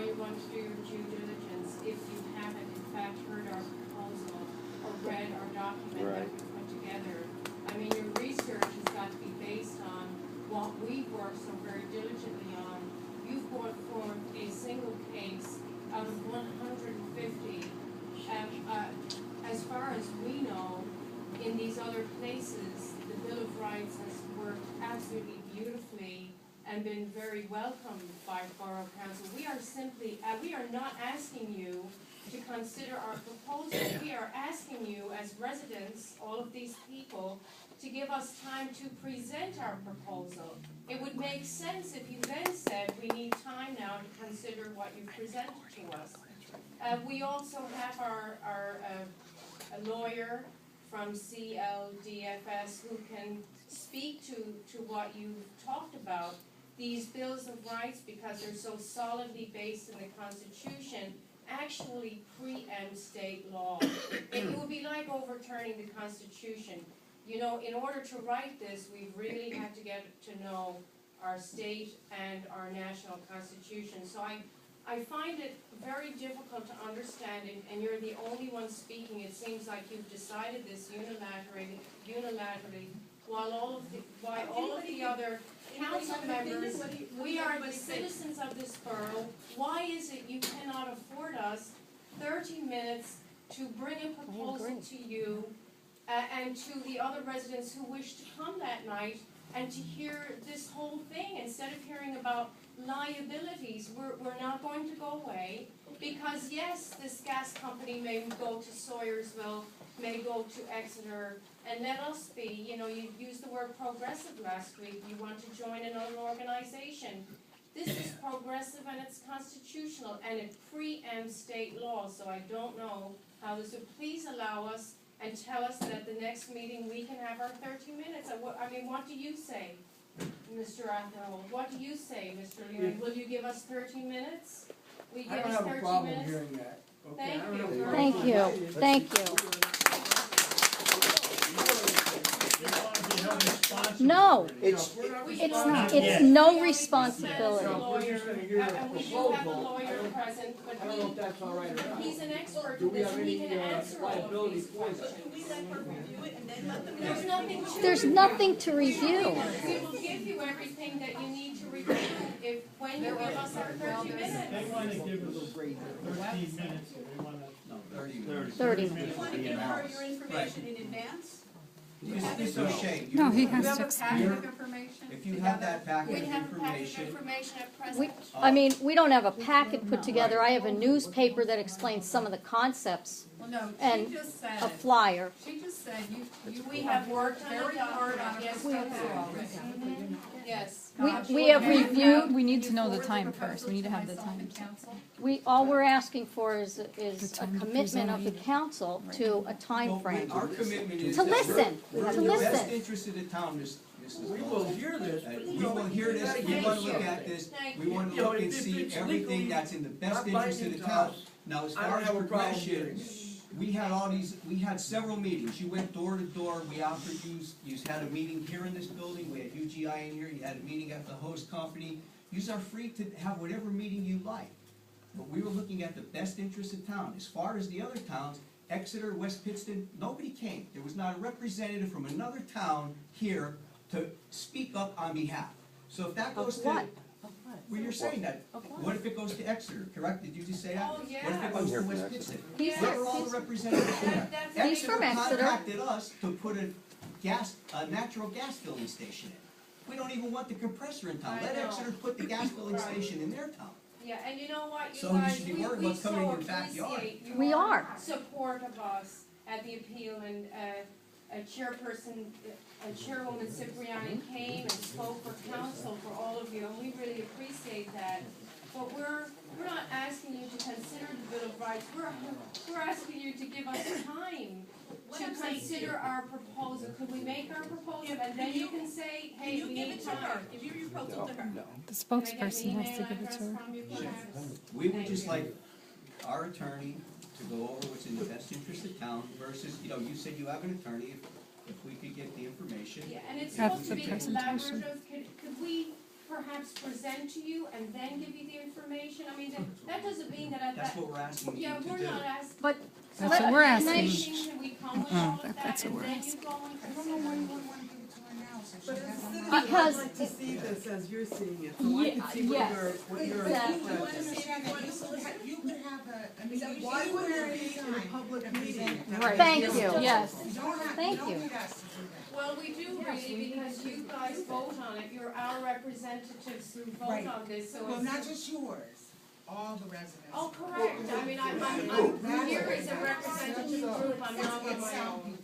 you're going to do your due diligence if you haven't in fact heard our proposal or read our document that we put together. I mean, your research has got to be based on what we've worked so very diligently on. You've brought forward a single case out of 150. As far as we know, in these other places, the Bill of Rights has worked absolutely beautifully and been very welcomed by Borough Council. We are simply, we are not asking you to consider our proposal. We are asking you as residents, all of these people, to give us time to present our proposal. It would make sense if you then said, we need time now to consider what you presented to us. We also have our a lawyer from CLDFS who can speak to what you've talked about. These bills of rights, because they're so solidly based in the Constitution, actually preempt state law. It would be like overturning the Constitution. You know, in order to write this, we really had to get to know our state and our national constitution. So I find it very difficult to understand, and you're the only one speaking. It seems like you've decided this unilaterally, while all of the other council members, we are the citizens of this borough. Why is it you cannot afford us 30 minutes to bring a proposal to you and to the other residents who wish to come that night and to hear this whole thing instead of hearing about liabilities? We're not going to go away because, yes, this gas company may go to Sawyersville, may go to Exeter, and let us be, you know, you used the word progressive last week. You want to join another organization. This is progressive and it's constitutional and it preempts state law, so I don't know how this would. Please allow us and tell us that at the next meeting we can have our 30 minutes. I mean, what do you say, Mr. Athenhold? What do you say, Mr. Leary? Will you give us 30 minutes? Will you give us 30 minutes? I don't have a problem hearing that. Okay, Thank you. Thank you. No, it's not. It's no responsibility. And we do have a lawyer present, but he's an expert in this and he can answer all of these questions. There's nothing to review. We will give you everything that you need to review when you give us our 30 minutes. They want to give us 13 minutes, so they want to... 30 You want to give her your information in advance? It's O'Shea. No, he has to explain. If you have that packet We of have a package of information, information at present. I mean, we don't have a packet put together. I have a newspaper that explains some of the concepts Well, no, and she just said, a flyer. We have worked very hard on yes, this. Yes. We have reviewed. We need to know the time first. We need to have the time. All we're asking for is a commitment of the council to a time frame. our commitment is To that listen, we're to in the best listen. interest of the town, Mrs. We will hear this. We will hear this, we want to look at this, we want to look and see everything that's in the best interest of the town. Now, as far as progression, we had several meetings. You went door to door, we offered you had a meeting here in this building, we had UGI in here, you had a meeting at the host company. You are free to have whatever meeting you like. But we were looking at the best interest of town. As far as the other towns, Exeter, West Pittston, nobody came. There was not a representative from another town here to speak up on behalf. So if that goes to... what? Well, you're saying that. What if it goes to Exeter, correct? Did you just say that? Oh, yeah. What if it goes to West Pittston? He's Where are all the representatives there? He's from Exeter. Contacted us to put a natural gas filling station in. We don't even want the compressor in town. I Let know. Exeter put the gas filling station in their town. Yeah, and you know what, you So you guys, should be we worried what's coming in so your backyard. appreciate your We are. support of us at the appeal, and Chairwoman Cipriani came and spoke for council for all of you, and we really appreciate that. But we're not asking you to consider the Bill of Rights. We're asking you to give us time to consider our proposal. Could we make our proposal, and then you can say, hey, we need time. Give your proposal to her. The spokesperson has to give it to her. We would just like our attorney to go over what's in the best interest of town versus, you said you have an attorney, if we could get the information. Yeah, and it's Have supposed to the be presentation. collaborative. Could we perhaps present to you and then give you the information? I mean, that doesn't mean that at That's that, what we're asking you yeah, to we're do. not asking. But That's let- what we're can I- asking. Can we come with all of that that's what and we're then you asking. go and I don't know why you consider? wouldn't wanna give it to her now, so she But has as a a citizen, Because- I'd like to see this as you're seeing it, so I Yeah, can see what yes. you're, what you're. Exactly. You understand that you could have a meeting Why wouldn't anywhere, it be in a anytime, public and present meeting? it. Right. Thank Yes. you, yes. You don't have, Thank you don't you. need us to do that. Well, we do really, because you guys vote on it, you're our representatives who vote Right. on this, so Well, it's. not just yours, all the residents. Oh, correct, I mean, I'm here as a representative group, I'm not on my own.